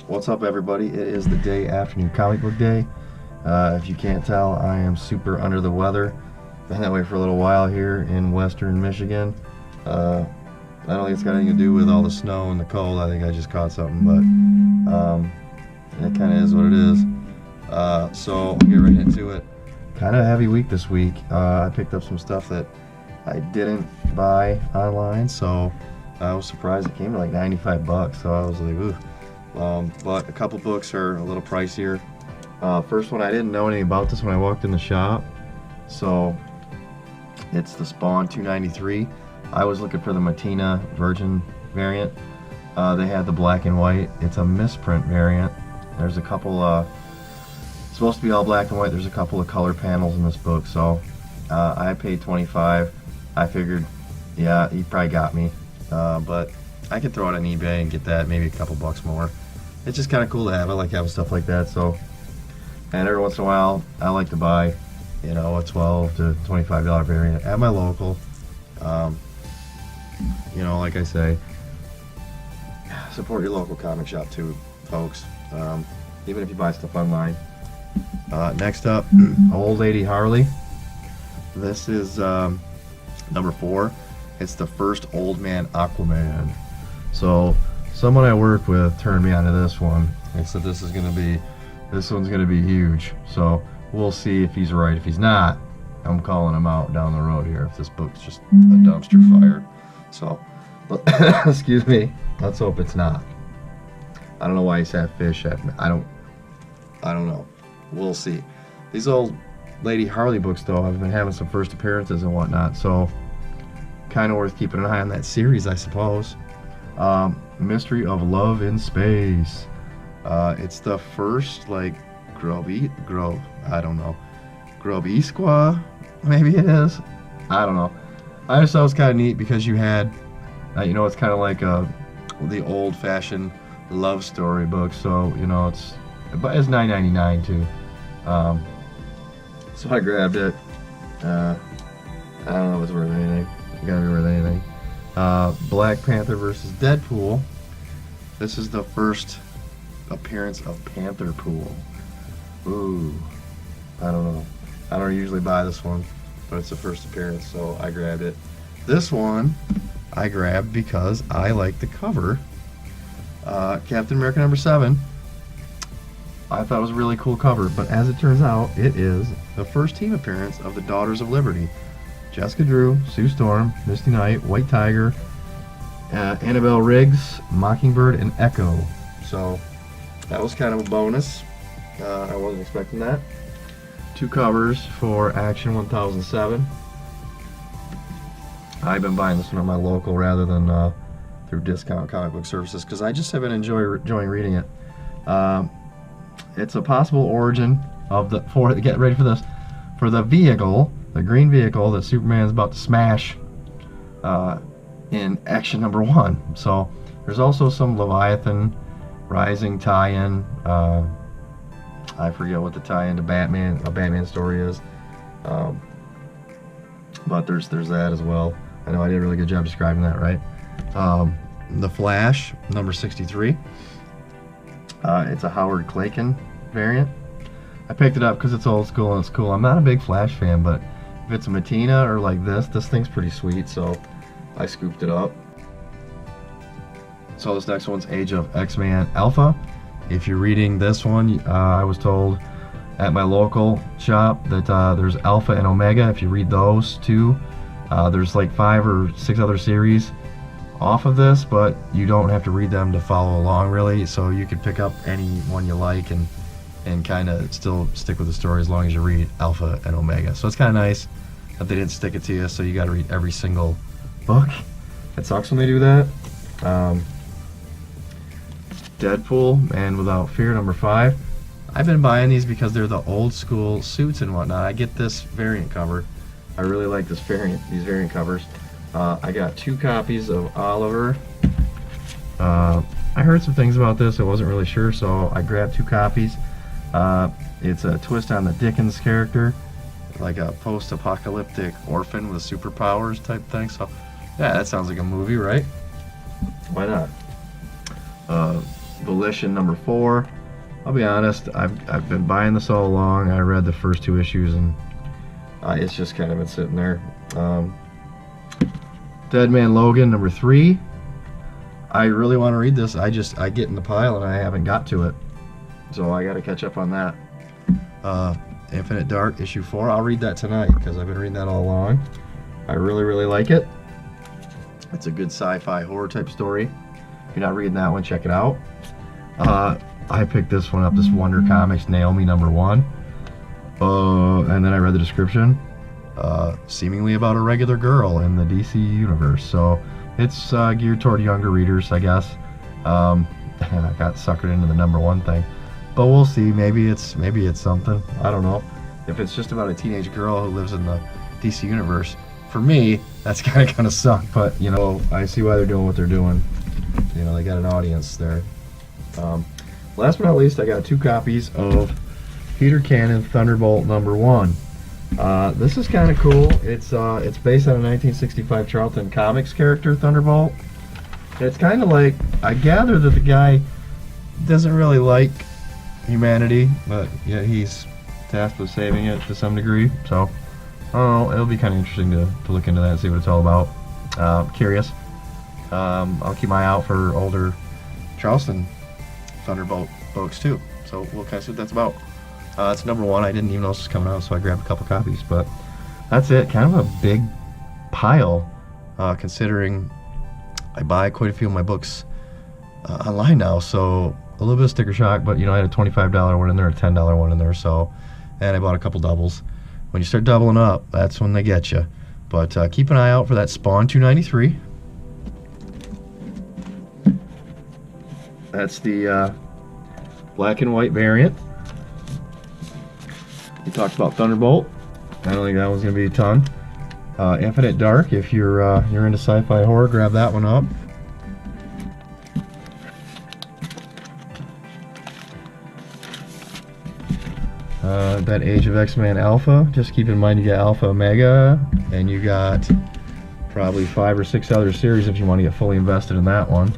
What's up, everybody? It is the day after New Comic Book Day. If you can't tell, I am super under the weather. Been that way for a little while here in western Michigan. I don't think it's got anything to do with all the snow and the cold. I think I just caught something, but it kind of is what it is. So I'll get right into it. Kind of a heavy week this week. I picked up some stuff that I didn't buy online, so I was surprised it came to like 95 bucks. So I was like, ooh. But a couple books are a little pricier. First one, I didn't know anything about this when I walked in the shop. So it's the Spawn 293. I was looking for the Matina Virgin variant. They had the black and white. It's a misprint variant. There's a couple, it's supposed to be all black and white. There's a couple of color panels in this book. So I paid $25. I figured, yeah, he probably got me. But I could throw it on eBay and get that, maybe a couple bucks more. It's just kind of cool to have. I like having stuff like that. So, and every once in a while, I like to buy, you know, a $12 to $25 variant at my local. You know, like I say, support your local comic shop too, folks. Even if you buy stuff online. Next up, Old Lady Harley. This is number 4. It's the first Old Man Aquaman. So someone I work with turned me onto this one and said this one's gonna be huge. So we'll see if he's right. If he's not, I'm calling him out down the road here if this book's just a dumpster fire. So excuse me, let's hope it's not. I don't know why he's had fish at me. I don't know. We'll see. These old Lady Harley books though have been having some first appearances and whatnot, so kind of worth keeping an eye on that series, I suppose. Mystery of Love in Space. It's the first, like, Grobisqua, maybe it is. I don't know. I just thought it was kind of neat because you had, you know, it's kind of like the old-fashioned love story book. So, you know, it's $9.99 too. So I grabbed it. I don't know if it's worth anything. It's gotta be worth anything. Black Panther versus Deadpool. This is the first appearance of Panther Pool. Ooh, I don't know. I don't usually buy this one, but it's the first appearance, so I grabbed it. This one I grabbed because I like the cover. Captain America #7. I thought it was a really cool cover, but as it turns out, it is the first team appearance of the Daughters of Liberty. Jessica Drew, Sue Storm, Misty Knight, White Tiger, Annabelle Riggs, Mockingbird, and Echo. So that was kind of a bonus. I wasn't expecting that. 2 covers for Action 1007. I've been buying this one at my local rather than through discount comic book services because I just have been enjoying reading it. It's a possible origin of get ready for this, for the vehicle, the green vehicle that Superman's about to smash in Action #1. So there's also some Leviathan Rising tie-in. I forget what the tie-in to a Batman story is, but there's that as well. I know I did a really good job describing that, right? The Flash #63. It's a Howard Clayton variant. I picked it up because it's old school and it's cool. I'm not a big Flash fan, but if it's a Matina or like this thing's pretty sweet, so I scooped it up. So this next one's Age of XMan Alpha. If you're reading this one, I was told at my local shop that there's Alpha and Omega. If you read those two, there's like 5 or 6 other series off of this, but you don't have to read them to follow along really, so you could pick up any one you like and kind of still stick with the story as long as you read Alpha and Omega. So it's kind of nice that they didn't stick it to you, so you got to read every single book. It sucks when they do that. Deadpool, Man Without Fear #5. I've been buying these because they're the old school suits and whatnot. I get this variant cover. I really like these variant covers. I got 2 copies of Oliver. I heard some things about this. I wasn't really sure, so I grabbed 2 copies. It's a twist on the Dickens character, like a post-apocalyptic orphan with superpowers type thing. So yeah, that sounds like a movie, right? Why not? Volition number 4. I'll be honest, I've been buying this all along. I read the first 2 issues and it's just kind of been sitting there. Dead Man Logan number 3. I really want to read this. I get in the pile and I haven't got to it, so I got to catch up on that. Infinite Dark issue 4. I'll read that tonight because I've been reading that all along. I really like it. It's a good sci-fi horror type story. If you're not reading that one, check it out. I picked this one up, this Wonder Comics Naomi number 1. And then I read the description. Seemingly about a regular girl in the DC universe. So it's geared toward younger readers, I guess. And I got suckered into the number 1 thing. But we'll see. Maybe it's something. I don't know. If it's just about a teenage girl who lives in the DC universe, for me, that's gonna suck. But you know, I see why they're doing what they're doing. You know, they got an audience there. Last but not least, I got 2 copies of Peter Cannon Thunderbolt number 1. This is kind of cool. It's based on a 1965 Charlton Comics character, Thunderbolt. It's kind of like, I gather that the guy doesn't really like humanity, but yeah, he's tasked with saving it to some degree. So, I don't know, it'll be kind of interesting to look into that and see what it's all about. Curious. I'll keep my eye out for older Charleston Thunderbolt books too. So we'll kind of see what that's about. It's number 1. I didn't even know this was coming out, so I grabbed a couple copies. But that's it. Kind of a big pile, considering I buy quite a few of my books online now. So a little bit of sticker shock, but you know, I had a $25 one in there, a $10 one in there. So, and I bought a couple doubles. When you start doubling up, that's when they get you. But keep an eye out for that Spawn 293. That's the black and white variant. We talked about Thunderbolt. I don't think that one's gonna be a ton. Infinite Dark, if you're into sci-fi horror, grab that one up. That Age of XMan Alpha, just keep in mind you got Alpha, Omega, and you got probably 5 or 6 other series if you want to get fully invested in that one.